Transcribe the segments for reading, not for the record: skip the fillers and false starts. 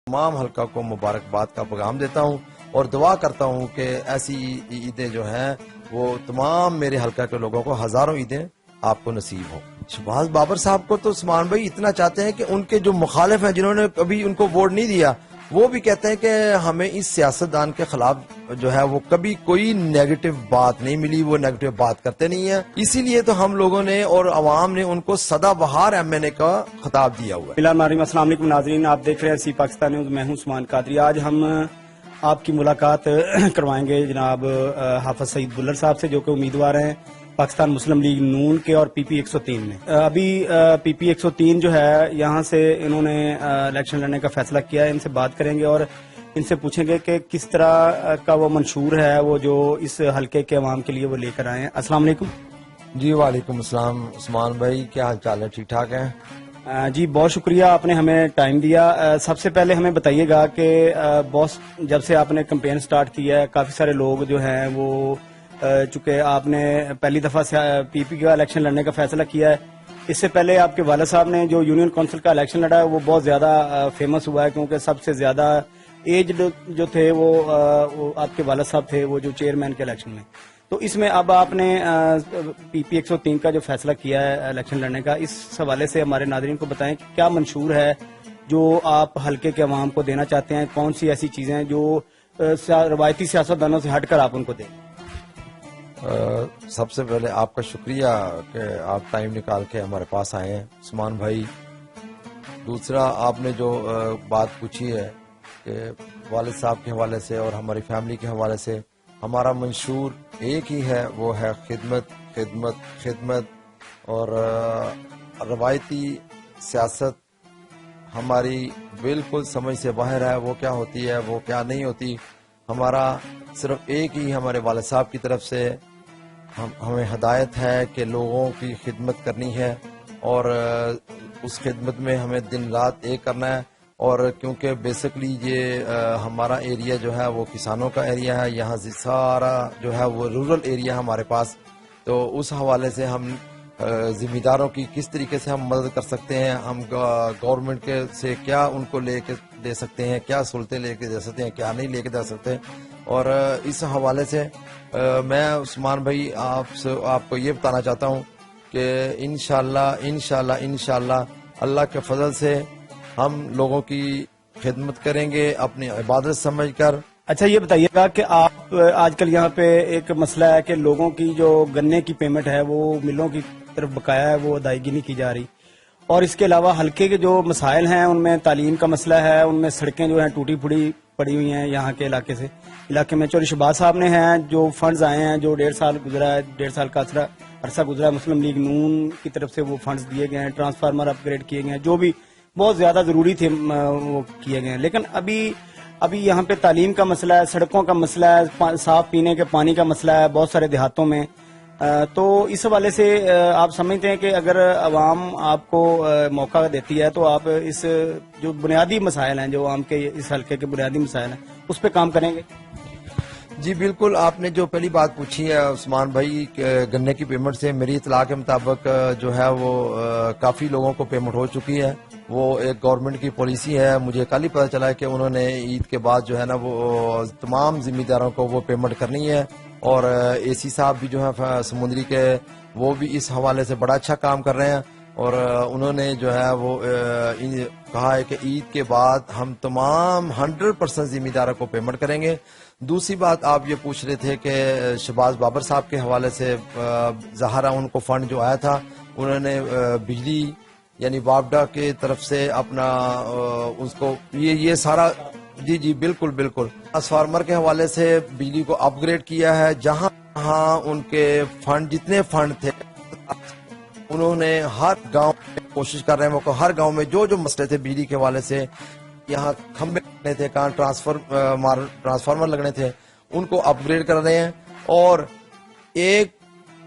تمام حلقہ کو مبارکباد کا پیغام دیتا ہوں اور دعا کرتا ہوں کہ ایسی عیدیں جو ہیں وہ تمام میرے حلقہ کے لوگوں کو ہزاروں عیدیں آپ کو نصیب ہوں۔ شہباز بابر صاحب کو تو عثمان بھائی اتنا چاہتے ہیں کہ ان کے جو مخالف ہیں جنہوں نے کبھی ان کو ووٹ نہیں دیا وہ بھی کہتے ہیں کہ ہمیں اس سیاستدان کے خلاف جو ہے وہ کبھی کوئی نیگیٹو بات نہیں ملی، وہ نیگیٹو بات کرتے نہیں ہیں، اسی لیے تو ہم لوگوں نے اور عوام نے ان کو سدا بہار ایم این اے کا خطاب دیا ہوا ہے۔ السلام علیکم ناظرین، آپ دیکھ رہے ہیں سی پاکستان نیوز، میں ہوں عثمان قادری۔ آج ہم آپ کی ملاقات کروائیں گے جناب حافظ سعید بلر صاحب سے، جو کہ امیدوار ہیں پاکستان مسلم لیگ نون کے اور پی پی 103 میں۔ ابھی پی پی 103 جو ہے یہاں سے انہوں نے الیکشن لڑنے کا فیصلہ کیا ہے، ان سے بات کریں گے اور ان سے پوچھیں گے کہ کس طرح کا وہ منشور ہے وہ جو اس حلقے کے عوام کے لیے وہ لے کر آئے ہیں۔ السلام علیکم۔ جی وعلیکم السلام عثمان بھائی، کیا حال چال ہے؟ ٹھیک ٹھاک ہیں؟ جی بہت شکریہ، آپ نے ہمیں ٹائم دیا۔ سب سے پہلے ہمیں بتائیے گا کہ باس جب سے آپ نے کمپین سٹارٹ کیا ہے، کافی سارے لوگ جو ہیں وہ چونکہ آپ نے پہلی دفعہ پی پی کا الیکشن لڑنے کا فیصلہ کیا ہے، اس سے پہلے آپ کے والد صاحب نے جو یونین کونسل کا الیکشن لڑا ہے وہ بہت زیادہ فیمس ہوا ہے، کیونکہ سب سے زیادہ ایجڈ جو تھے وہ آپ کے والد صاحب تھے، وہ جو چیئرمین کے الیکشن میں۔ تو اس میں اب آپ نے پی پی 103 کا جو فیصلہ کیا ہے الیکشن لڑنے کا، اس حوالے سے ہمارے ناظرین کو بتائیں کہ کیا منشور ہے جو آپ حلقے کے عوام کو دینا چاہتے ہیں، کون سی ایسی چیزیں ہیں جو روایتی سیاستدانوں سے ہٹ کر آپ ان کو دیں؟ سب سے پہلے آپ کا شکریہ کہ آپ ٹائم نکال کے ہمارے پاس آئے ہیں عثمان بھائی۔ دوسرا، آپ نے جو بات پوچھی ہے کہ والد صاحب کے حوالے سے اور ہماری فیملی کے حوالے سے، ہمارا منشور ایک ہی ہے، وہ ہے خدمت خدمت خدمت، اور روایتی سیاست ہماری بالکل سمجھ سے باہر ہے، وہ کیا ہوتی ہے وہ کیا نہیں ہوتی۔ ہمارا صرف ایک ہی ہمارے والد صاحب کی طرف سے ہمیں ہدایت ہے کہ لوگوں کی خدمت کرنی ہے، اور اس خدمت میں ہمیں دن رات ایک کرنا ہے۔ اور کیونکہ بیسکلی یہ ہمارا ایریا جو ہے وہ کسانوں کا ایریا ہے، یہاں سے سارا جو ہے وہ رورل ایریا ہمارے پاس، تو اس حوالے سے ہم ذمہ داروں کی کس طریقے سے ہم مدد کر سکتے ہیں، ہم گورنمنٹ کے سے کیا ان کو لے کے دے سکتے ہیں، کیا سہولتیں لے کے دے سکتے ہیں، کیا نہیں لے کے دے سکتے۔ اور اس حوالے سے میں عثمان بھائی آپ کو یہ بتانا چاہتا ہوں کہ انشاءاللہ اللہ کے فضل سے ہم لوگوں کی خدمت کریں گے اپنی عبادت سمجھ کر۔ اچھا یہ بتائیے گا کہ آپ آج کل یہاں پہ ایک مسئلہ ہے کہ لوگوں کی جو گنے کی پیمنٹ ہے وہ ملوں کی طرف بقایا ہے، وہ ادائیگی نہیں کی جا رہی، اور اس کے علاوہ حلقے کے جو مسائل ہیں ان میں تعلیم کا مسئلہ ہے، ان میں سڑکیں جو ہیں ٹوٹی پھوٹی پڑی ہوئی ہیں یہاں کے علاقے میں۔ چوری شہباز صاحب نے ہیں جو فنڈز آئے ہیں، جو 1.5 سال گزرا ہے، 1.5 سال کا عرصہ گزرا ہے، مسلم لیگ نون کی طرف سے وہ فنڈز دیے گئے ہیں، ٹرانسفارمر اپ گریڈ کیے گئے ہیں، جو بھی بہت زیادہ ضروری تھے وہ کیے گئے ہیں۔ لیکن ابھی یہاں پہ تعلیم کا مسئلہ ہے، سڑکوں کا مسئلہ ہے، صاف پینے کے پانی کا مسئلہ ہے بہت سارے دیہاتوں میں۔ تو اس حوالے سے آپ سمجھتے ہیں کہ اگر عوام آپ کو موقع دیتی ہے تو آپ اس جو بنیادی مسائل ہیں، جو عوام کے اس حلقے کے بنیادی مسائل ہیں، اس پہ کام کریں گے؟ جی بالکل، آپ نے جو پہلی بات پوچھی ہے عثمان بھائی گنے کی پیمنٹ سے، میری اطلاع کے مطابق جو ہے وہ کافی لوگوں کو پیمنٹ ہو چکی ہے۔ وہ ایک گورنمنٹ کی پالیسی ہے، مجھے کل ہی پتہ چلا ہے کہ انہوں نے عید کے بعد جو ہے نا وہ تمام ذمہ داروں کو وہ پیمنٹ کرنی ہے، اور اے سی صاحب بھی جو ہے سمندری کے، وہ بھی اس حوالے سے بڑا اچھا کام کر رہے ہیں، اور انہوں نے جو ہے وہ کہا ہے کہ عید کے بعد ہم تمام 100% ذمہ داروں کو پیمنٹ کریں گے۔ دوسری بات آپ یہ پوچھ رہے تھے کہ شہباز بابر صاحب کے حوالے سے ظاہرہ ان کو فنڈ جو آیا تھا، انہوں نے بجلی یعنی وابڈا کی طرف سے اپنا اس کو یہ سارا جی بالکل ٹرانسفارمر کے حوالے سے بجلی کو اپ گریڈ کیا ہے، جہاں ان کے فنڈ جتنے فنڈ تھے انہوں نے ہر گاؤں میں کوشش کر رہے ہیں، وہ ہر گاؤں میں جو مسئلے تھے بجلی کے حوالے سے، یہاں کھمبے لگنے تھے، کہاں ٹرانسفارمر لگنے تھے، ان کو اپ گریڈ کر رہے ہیں۔ اور ایک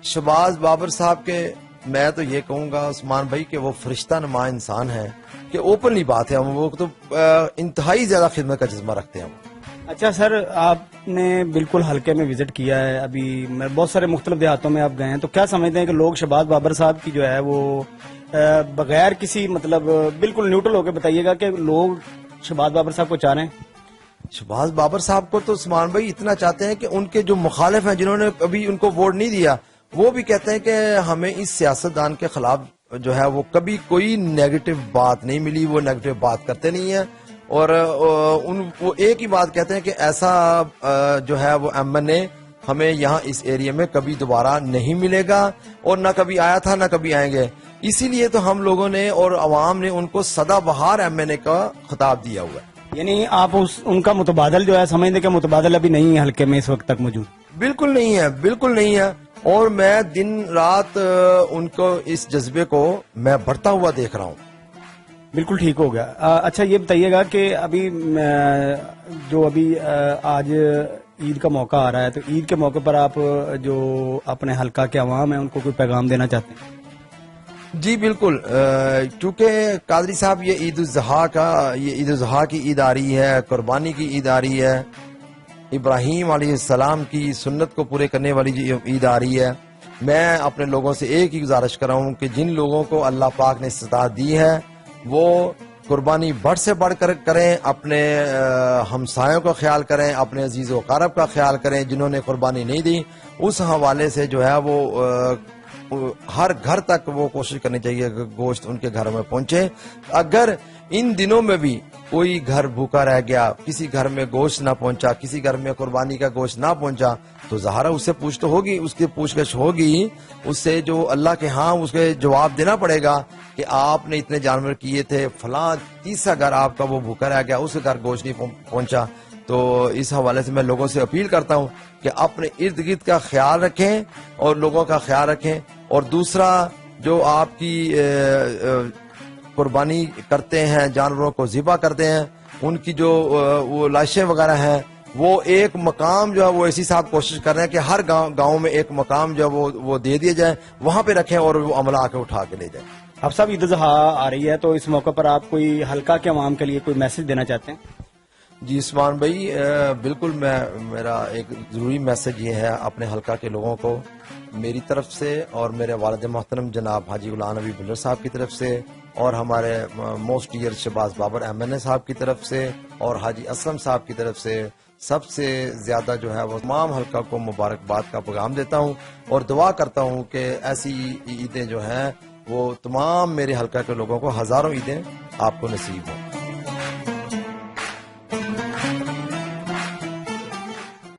شہباز بابر صاحب کے، میں تو یہ کہوں گا عثمان بھائی کہ وہ فرشتہ نما انسان ہے، کہ اوپنلی بات ہے، وہ تو انتہائی زیادہ خدمت کا جذبہ رکھتے ہیں۔ اچھا سر، آپ نے بالکل حلقے میں وزٹ کیا ہے، ابھی بہت سارے مختلف دیہاتوں میں آپ گئے ہیں، تو کیا سمجھتے ہیں کہ لوگ شہباز بابر صاحب کی جو ہے وہ بغیر کسی بالکل نیوٹرل ہو کے بتائیے گا کہ لوگ شہباز بابر صاحب کو چاہ رہے ہیں؟ شہباز بابر صاحب کو تو عثمان بھائی اتنا چاہتے ہیں کہ ان کے جو مخالف ہیں جنہوں نے کبھی ان کو ووٹ نہیں دیا وہ بھی کہتے ہیں کہ ہمیں اس سیاستدان کے خلاف جو ہے وہ کبھی کوئی نیگیٹو بات نہیں ملی، وہ نیگیٹو بات کرتے نہیں ہیں، اور وہ ایک ہی بات کہتے ہیں کہ ایسا جو ہے وہ ایم این اے ہمیں یہاں اس ایریا میں کبھی دوبارہ نہیں ملے گا، اور نہ کبھی آیا تھا نہ کبھی آئیں گے۔ اسی لیے تو ہم لوگوں نے اور عوام نے ان کو سدا بہار ایم این اے کا خطاب دیا ہوا ہے۔ یعنی آپ ان کا متبادل جو ہے سمجھتے کہ متبادل ابھی نہیں ہے حلقے میں اس وقت تک موجود؟ بالکل نہیں ہے، بالکل نہیں ہے، اور میں دن رات ان کو اس جذبے کو میں بڑھتا ہوا دیکھ رہا ہوں۔ بالکل ٹھیک ہو گیا۔ اچھا یہ بتائیے گا کہ ابھی جو ابھی آج عید کا موقع آ رہا ہے، تو عید کے موقع پر آپ جو اپنے حلقہ کے عوام ہیں ان کو کوئی پیغام دینا چاہتے ہیں؟ جی بالکل، کیونکہ قادری صاحب یہ عید الاضحیٰ کی عید آ رہی ہے، قربانی کی عید آ رہی ہے، ابراہیم علیہ السلام کی سنت کو پورے کرنے والی عید آ رہی ہے۔ میں اپنے لوگوں سے ایک ہی گزارش کر رہا ہوں کہ جن لوگوں کو اللہ پاک نے استطاعت دی ہے وہ قربانی بڑھ سے بڑھ کر کریں، اپنے ہمسایوں کا خیال کریں، اپنے عزیز و اقارب کا خیال کریں۔ جنہوں نے قربانی نہیں دی اس حوالے سے جو ہے وہ ہر گھر تک وہ کوشش کرنی چاہیے کہ گوشت ان کے گھر میں پہنچے۔ اگر ان دنوں میں بھی کوئی گھر بھوکا رہ گیا، کسی گھر میں گوشت نہ پہنچا، کسی گھر میں قربانی کا گوشت نہ پہنچا، تو ظاہر اس سے پوچھ تو ہوگی، اس کی پوچھ گچھ ہوگی، اس سے جو اللہ کے ہاں اس کے جواب دینا پڑے گا کہ آپ نے اتنے جانور کیے تھے، فلاں تیسرا گھر آپ کا وہ بھوکا رہ گیا، اس گھر گوشت نہیں پہنچا۔ تو اس حوالے سے میں لوگوں سے اپیل کرتا ہوں کہ اپنے ارد گرد کا خیال رکھیں اور لوگوں کا خیال رکھیں۔ اور دوسرا، جو آپ کی قربانی کرتے ہیں، جانوروں کو ذبح کرتے ہیں، ان کی جو وہ لاشیں وغیرہ ہیں، وہ ایک مقام جو ہے وہ ایسی صاحب کوشش کر رہے ہیں کہ ہر گاؤں میں ایک مقام جو ہے وہ دے دیے جائے، وہاں پہ رکھیں اور وہ عملہ آ کے اٹھا کے لے جائیں۔ اب صاحب عید الاضحیٰ آ رہی ہے، تو اس موقع پر آپ کوئی حلقہ کے عوام کے لیے کوئی میسج دینا چاہتے ہیں؟ جی عثمان بھائی، بالکل، میرا ایک ضروری میسج یہ ہے اپنے حلقہ کے لوگوں کو میری طرف سے اور میرے والد محترم جناب حاجی غلام نبی بلر صاحب کی طرف سے، اور ہمارے most dear Shahbaz Babar M N A صاحب کی طرف سے، اور حاجی اسلم صاحب کی طرف سے، سب سے زیادہ جو ہے وہ تمام حلقہ کو مبارکباد کا پیغام دیتا ہوں، اور دعا کرتا ہوں کہ ایسی عیدیں جو ہیں وہ تمام میرے حلقہ کے لوگوں کو ہزاروں عیدیں آپ کو نصیب ہوں۔